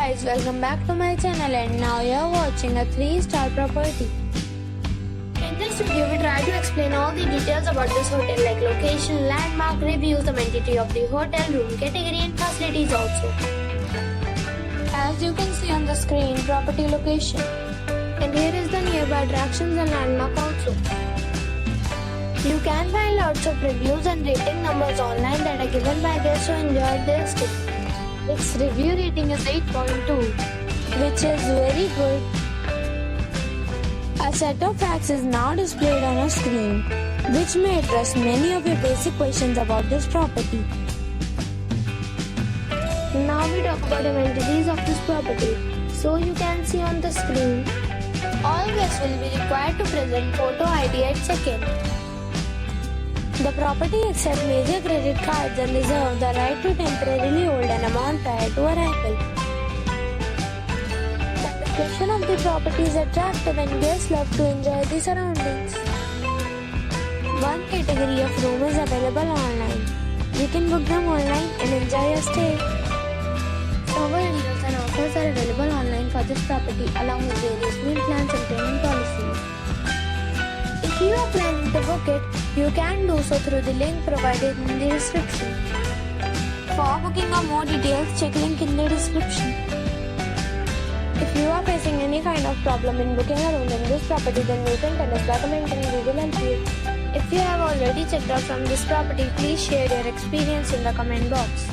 guys, welcome back to my channel, and now you are watching a 3-star property. In this video, we try to explain all the details about this hotel like location, landmark, reviews, amenity of the hotel, room category and facilities also. As you can see on the screen, property location. And here is the nearby attractions and landmark also. You can find lots of reviews and rating numbers online that are given by guests who enjoyed their stay. Its review rating is 8.2, which is very good. A set of facts is now displayed on a screen, which may address many of your basic questions about this property. Now we talk about amenities of this property. So you can see on the screen, all guests will be required to present photo ID at check-in. The property accepts major credit cards and reserves the right to temporarily hold an amount prior to arrival. The location of the property is attractive and guests love to enjoy the surroundings. One category of room is available online. You can book them online and enjoy your stay. Several deals and offers are available online for this property along with various meal plans and payment policies. If you are planning to book it, you can do so through the link provided in the description. For booking or more details, check link in the description. If you are facing any kind of problem in booking a room in this property, then you can tell us by commenting and we will help you. If you have already checked out from this property, please share your experience in the comment box.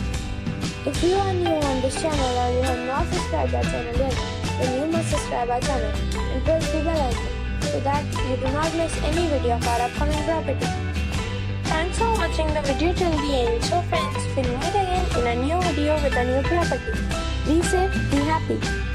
If you are new on this channel or you have not subscribed our channel yet, then you must subscribe our channel and press the bell icon so that you do not miss any video of our upcoming property. Thanks for watching the video till the end. So friends, we'll meet again in a new video with a new property. Be safe, be happy.